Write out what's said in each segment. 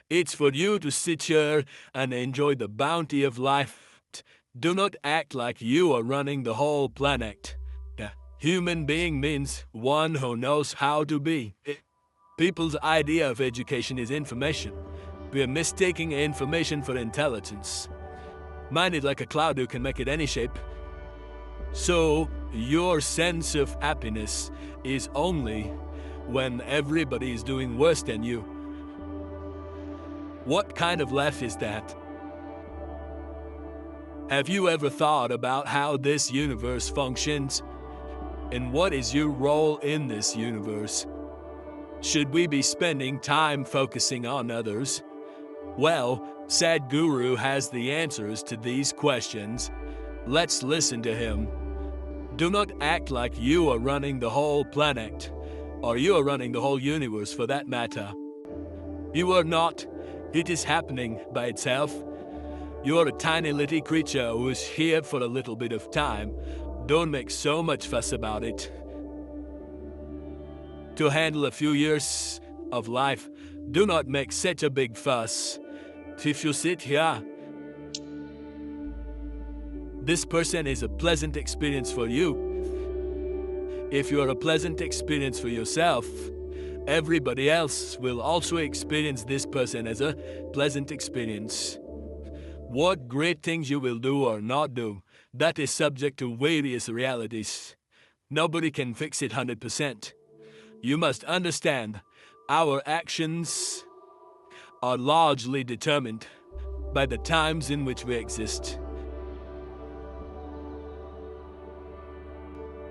It's for you to sit here and enjoy the bounty of life. Do not act like you are running the whole planet. A human being means one who knows how to be. People's idea of education is information. We are mistaking information for intelligence. Mind it like a cloud, you can make it any shape. So, your sense of happiness is only when everybody is doing worse than you. What kind of life is that? Have you ever thought about how this universe functions? And what is your role in this universe? Should we be spending time focusing on others? Well, Sadhguru has the answers to these questions. Let's listen to him. Do not act like you are running the whole planet, or you are running the whole universe for that matter. You are not. It is happening by itself. You are a tiny little creature who is here for a little bit of time. Don't make so much fuss about it. To handle a few years of life, do not make such a big fuss. If you sit here, this person is a pleasant experience for you. If you are a pleasant experience for yourself, everybody else will also experience this person as a pleasant experience. What great things you will do or not do, that is subject to various realities. Nobody can fix it 100%. You must understand, our actions are largely determined by the times in which we exist.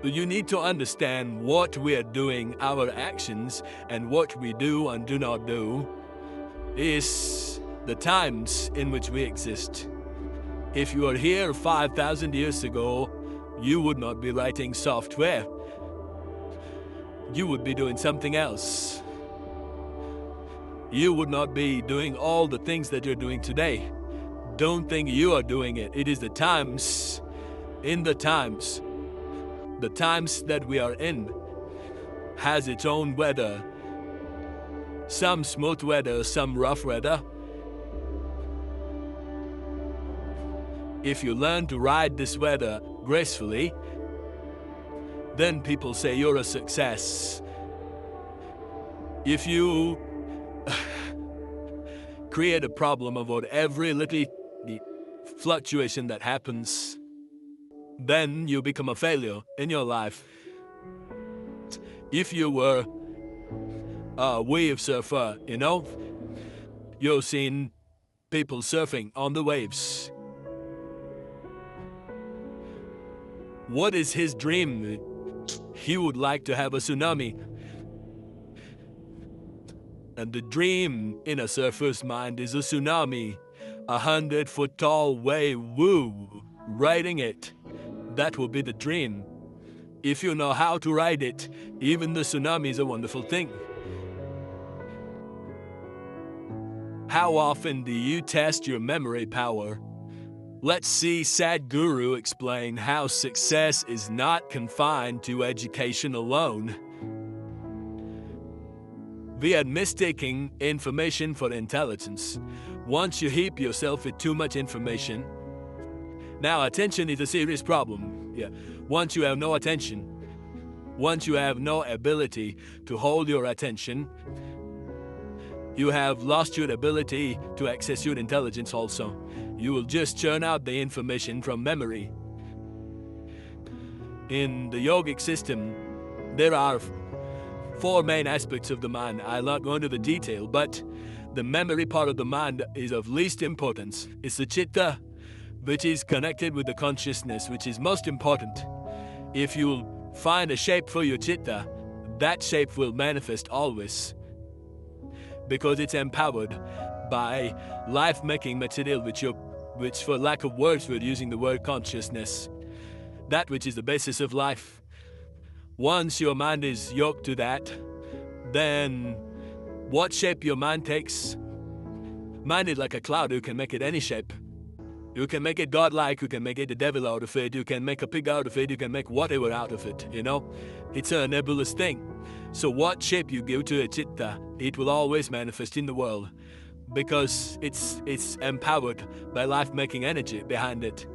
You need to understand what we are doing, our actions, and what we do and do not do is the times in which we exist. If you are here 5,000 years ago, you would not be writing software. You would be doing something else. You would not be doing all the things that you're doing today. Don't think you are doing it. It is the times. The times that we are in has its own weather. Some smooth weather, some rough weather. If you learn to ride this weather gracefully, then people say you're a success. If you create a problem about every little fluctuation that happens, then you become a failure in your life. If you were a wave surfer, you've seen people surfing on the waves. What is his dream? He would like to have a tsunami. And the dream in a surfer's mind is a tsunami, 100-foot tall wave, riding it. That will be the dream. If you know how to ride it, even the tsunami is a wonderful thing. How often do you test your memory power? Let's see Sadhguru explain how success is not confined to education alone. We are mistaking information for intelligence. Once you heap yourself with too much information, now attention is a serious problem. Once you have no attention, once you have no ability to hold your attention, you have lost your ability to access your intelligence also. You will just churn out the information from memory. In the yogic system, there are 4 main aspects of the mind. I'll not go into the detail, but the memory part of the mind is of least importance. It's the chitta, which is connected with the consciousness, which is most important. If you find a shape for your chitta, that shape will manifest always, because it's empowered by life-making material, which for lack of words we're using the word consciousness, that which is the basis of life. Once your mind is yoked to that, then what shape your mind takes, mind is like a cloud. You can make it any shape. You can make it godlike, you can make it the devil out of it, you can make a pig out of it, you can make whatever out of it, It's a nebulous thing. So what shape you give to a chitta, it will always manifest in the world. because it's empowered by life-making energy behind it.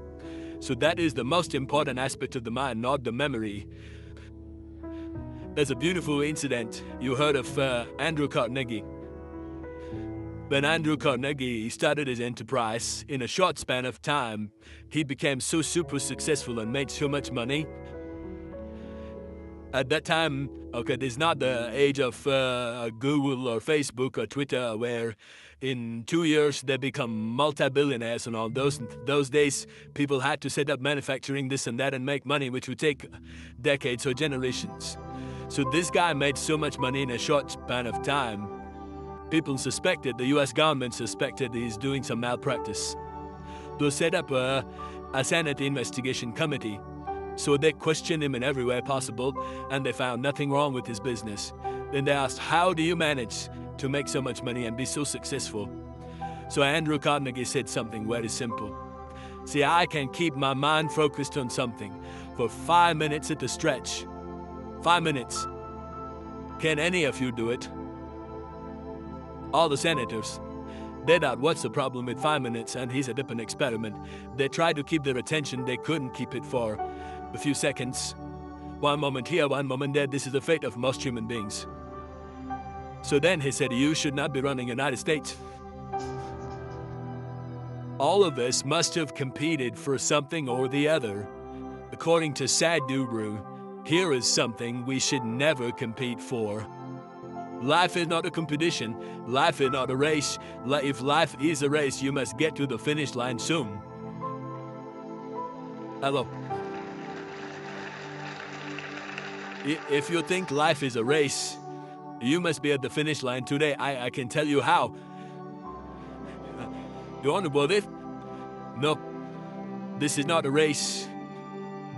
So that is the most important aspect of the mind, not the memory. There's a beautiful incident. You heard of Andrew Carnegie. When Andrew Carnegie started his enterprise, in a short span of time, he became so super successful and made so much money. At that time, okay, there's not the age of Google or Facebook or Twitter where in 2 years they become multi-billionaires and all. Those days, people had to set up manufacturing this and that and make money, which would take decades or generations. So this guy made so much money in a short span of time. People suspected, the US government suspected he's doing some malpractice. They set up a Senate investigation committee. So they questioned him in every way possible, and they found nothing wrong with his business. Then they asked, how do you manage to make so much money and be so successful? So Andrew Carnegie said something very simple. See, I can keep my mind focused on something for 5 minutes at a stretch. 5 minutes. Can any of you do it? All the senators, they thought, what's the problem with 5 minutes? And he set up an experiment. They tried to keep their attention, they couldn't keep it for a few seconds. 1 moment here, 1 moment there. This is the fate of most human beings. So then he said, you should not be running the United States. All of us must have competed for something or the other. According to Sadhguru, here is something we should never compete for. Life is not a competition. Life is not a race. If life is a race, you must get to the finish line soon. Hello. If you think life is a race, you must be at the finish line today. I can tell you how. You want to believe it? No. This is not a race.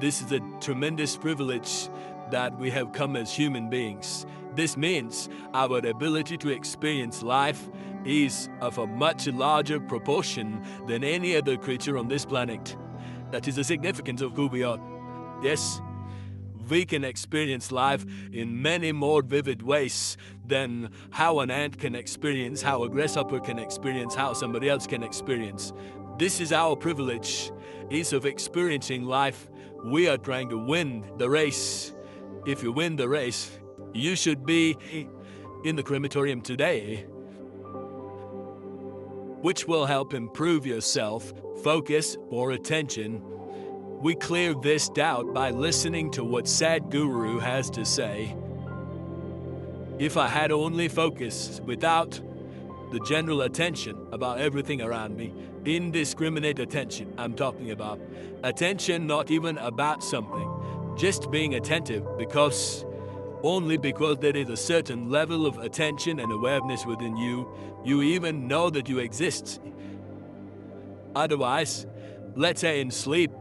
This is a tremendous privilege that we have come as human beings. This means our ability to experience life is of a much larger proportion than any other creature on this planet. That is the significance of who we are. Yes, we can experience life in many more vivid ways than how an ant can experience, how a grasshopper can experience, how somebody else can experience. This is our privilege, is of experiencing life. We are trying to win the race. If you win the race, you should be in the crematorium today, which will help improve yourself, focus, or attention. We clear this doubt by listening to what Sadhguru has to say. If I had only focus without the general attention about everything around me, indiscriminate attention I'm talking about, attention not even about something, just being attentive only because there is a certain level of attention and awareness within you, you even know that you exist. Otherwise, let's say in sleep,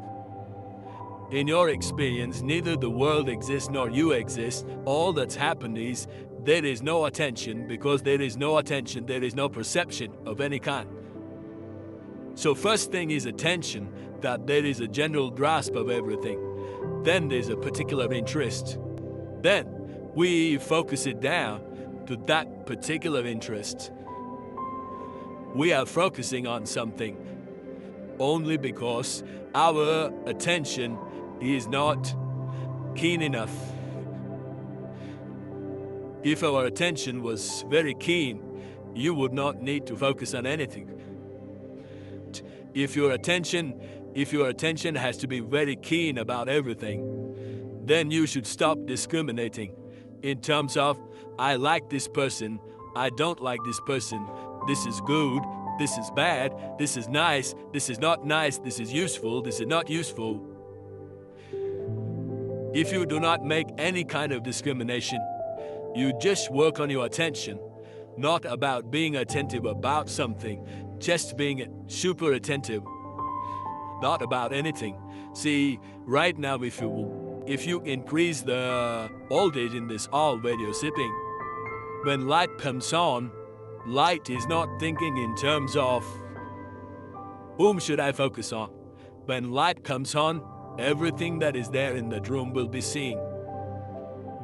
in your experience, neither the world exists nor you exist. All that's happened is there is no attention. Because there is no attention, there is no perception of any kind. So first thing is attention, that there is a general grasp of everything. Then there's a particular interest. Then we focus it down to that particular interest. We are focusing on something only because our attention is not keen enough. If our attention was very keen, you would not need to focus on anything. If your attention has to be very keen about everything, then you should stop discriminating in terms of, I like this person, I don't like this person, this is good, this is bad, this is nice, this is not nice, this is useful, this is not useful. If you do not make any kind of discrimination, you just work on your attention, not about being attentive about something, just being super attentive, not about anything. See, right now if you increase the voltage in this all where you're sipping, when light comes on, light is not thinking in terms of whom should I focus on. When light comes on, everything that is there in that room will be seen.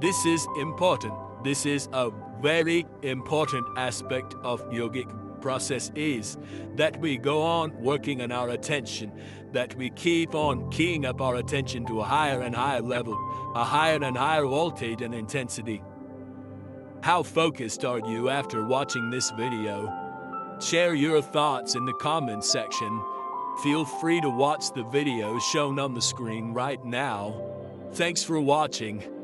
This is important. This is a very important aspect of yogic process is that we go on working on our attention, that we keep on keying up our attention to a higher and higher level, a higher and higher voltage and intensity. How focused are you after watching this video? Share your thoughts in the comments section. Feel free to watch the video shown on the screen right now. Thanks for watching.